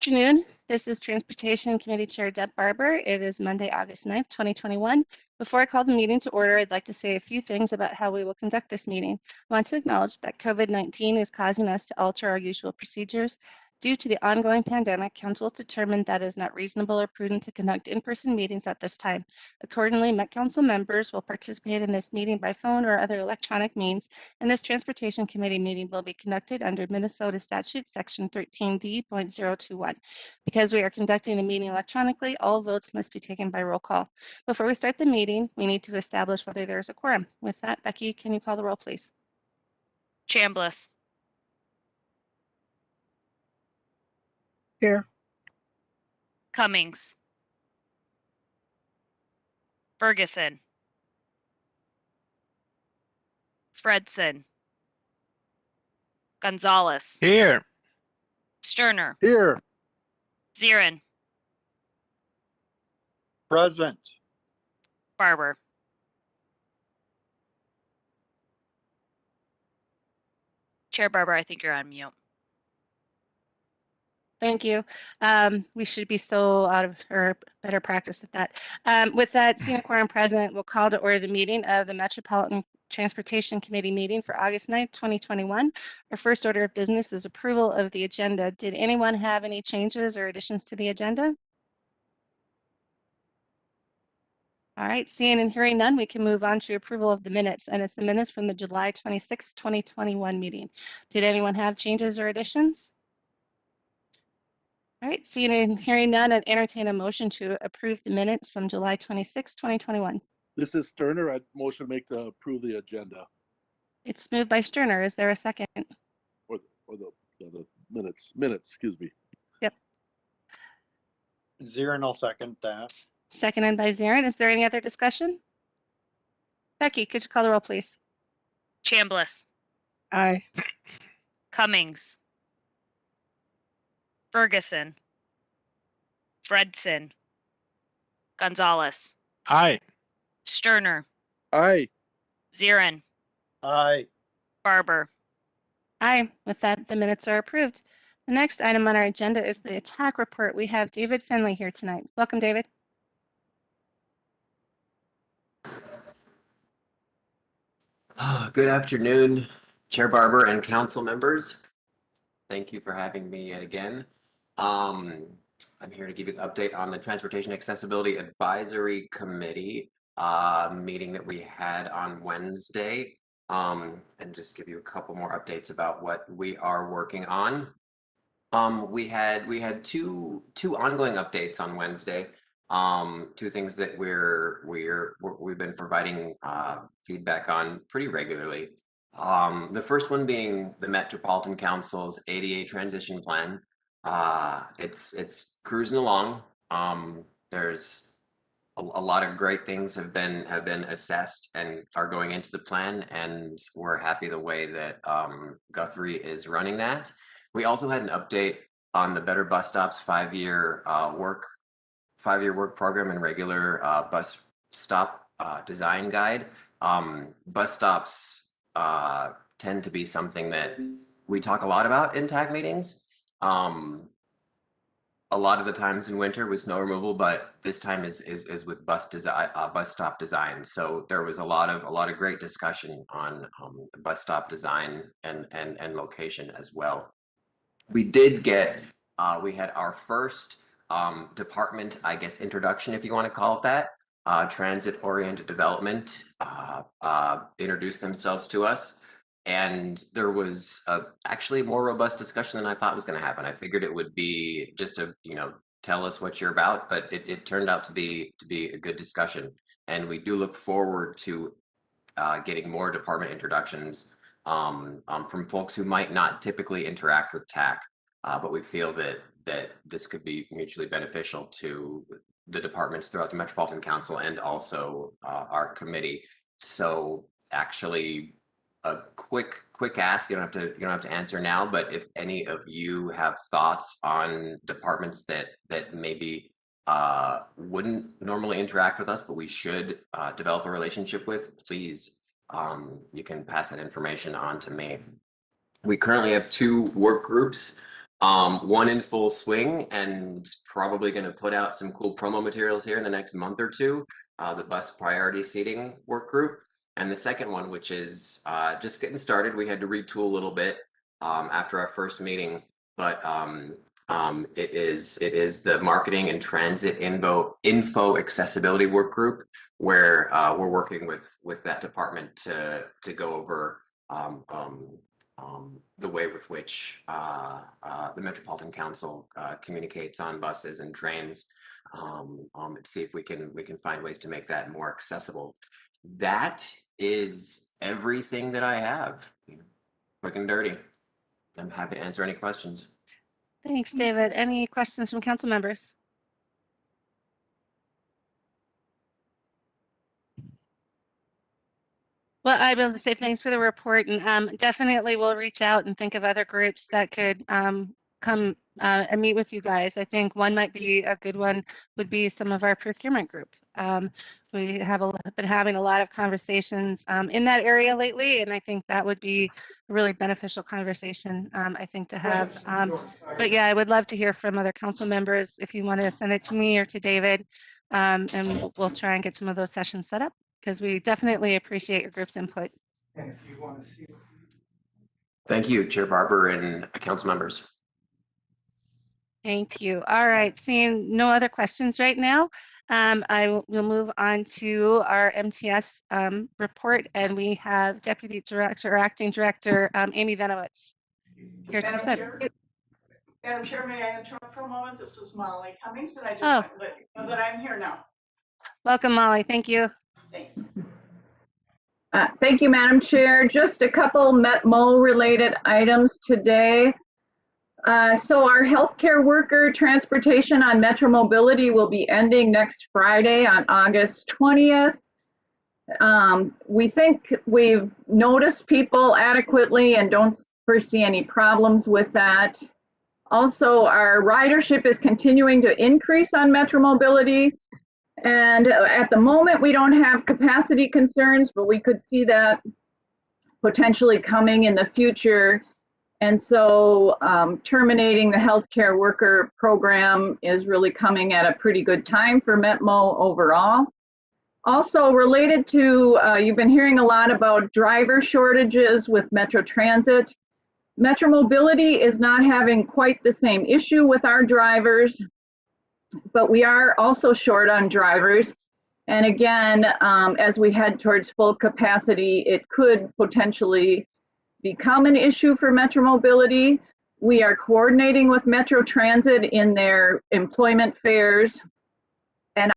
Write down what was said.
Afternoon. This is Transportation Committee Chair Deb Barber. It is Monday, August 9th, 2021. Before I call the meeting to order, I'd like to say a few things about how we will conduct this meeting. I want to acknowledge that COVID-19 is causing us to alter our usual procedures. Due to the ongoing pandemic, Council has determined that it is not reasonable or prudent to conduct in-person meetings at this time. Accordingly, Met Council members will participate in this meeting by phone or other electronic means, and this Transportation Committee meeting will be conducted under Minnesota Statute Section 13D.021. Because we are conducting the meeting electronically, all votes must be taken by roll call. Before we start the meeting, we need to establish whether there is a quorum. With that, Becky, can you call the roll, please? Chambliss. Here. Cummings. Ferguson. Fredson. Gonzalez. Here. Sterner. Here. Zirin. Present. Barber. Chair Barber, I think you're on mute. Thank you. We should be still out of, or better practice at that. With that, seeing a quorum present, we'll call to order the meeting of the Metropolitan Transportation Committee meeting for August 9th, 2021. Our first order of business is approval of the agenda. Did anyone have any changes or additions to the agenda? All right, seeing and hearing none, we can move on to approval of the minutes, and it's the minutes from the July 26th, 2021 meeting. Did anyone have changes or additions? All right, seeing and hearing none, I'd entertain a motion to approve the minutes from July 26, 2021. This is Sterner. I'd motion to make to approve the agenda It's moved by Sterner. Is there a second? or the minutes, excuse me. Yep. Zirin will second that. Seconded by Zarin. Is there any other discussion? Becky, could you call the roll, please? Chambliss. Aye. Cummings. Ferguson. Fredson. Gonzalez. Aye. Sterner. Aye. Zirin. Aye. Barber. Aye. With that, the minutes are approved. The next item on our agenda is the attack report. We have David Finley here tonight. Welcome, David. Good afternoon, Chair Barber and council members. Thank you for having me yet again. I'm here to give you an update on the Transportation Accessibility Advisory Committee meeting that we had on Wednesday, and just give you a couple more updates about what we are working on. We had two ongoing updates on Wednesday. Two things that we've been providing feedback on pretty regularly. The first one being the Metropolitan Council's ADA transition plan. It's cruising along. There's a lot of great things have been assessed and are going into the plan, and we're happy the way that Guthrie is running that. We also had an update on the Better Bus Stops 5-year work program and regular bus stop design guide. Bus stops tend to be something that we talk a lot about in TAC meetings. A lot of the times in winter with snow removal, but this time is with bus stop design. So there was a lot of great discussion on bus stop design and location as well. We did get we had our first department, I guess, introduction, if you want to call it that. Transit-oriented development introduced themselves to us, and there was actually a more robust discussion than I thought was going to happen. I figured it would be just to tell us what you're about, but it turned out to be a good discussion, and we do look forward to getting more department introductions from folks who might not typically interact with TAC, but we feel that this could be mutually beneficial to the departments throughout the Metropolitan Council and also our committee. So actually, a quick ask. You don't have to answer now, but if any of you have thoughts on departments that maybe wouldn't normally interact with us, but we should develop a relationship with, please, you can pass that information on to me. We currently have 2 work groups One in full swing and probably going to put out some cool promo materials here in the next month or two, the bus priority seating work group. And the second one, which is just getting started, we had to retool a little bit after our first meeting, but it is the marketing and transit info accessibility work group, where we're working with that department to go over the way with which the Metropolitan Council communicates on buses and trains, and see if we can find ways to make that more accessible. That is everything that I have. Quick and dirty. I'm happy to answer any questions. Thanks, David. Any questions from council members? Well, I will say thanks for the report, and definitely we'll reach out and think of other groups that could come and meet with you guys. I think one might be a good one would be some of our procurement group. We have been having a lot of conversations in that area lately, and I think that would be a really beneficial conversation, I think, to have. But yeah, I would love to hear from other council members if you want to send it to me or to David, and we'll try and get some of those sessions set up, because we definitely appreciate your group's input. And if you want to see. Thank you, Chair Barber and council members. Thank you. All right, seeing no other questions right now, will move on to our MTS report, and we have Deputy Director or Acting Director Amy Venowitz here to present. Madam Chair, may I interrupt for a moment? This is Molly Cummings, and I just Oh. want to let you know that I'm here now. Welcome, Molly. Thank you. Thanks. Thank you, Madam Chair. Just a couple METMO related items today. So our healthcare worker transportation on Metro Mobility will be ending next Friday on August 20th. We think we've noticed people adequately and don't foresee any problems with that. Also, our ridership is continuing to increase on Metro Mobility. And at the moment, we don't have capacity concerns, but we could see that potentially coming in the future. And so terminating the healthcare worker program is really coming at a pretty good time for METMO overall. Also related to, you've been hearing a lot about driver shortages with Metro Transit. Metro Mobility is not having quite the same issue with our drivers, but we are also short on drivers. And again, as we head towards full capacity, it could potentially become an issue for Metro Mobility. We are coordinating with Metro Transit in their employment fairs. And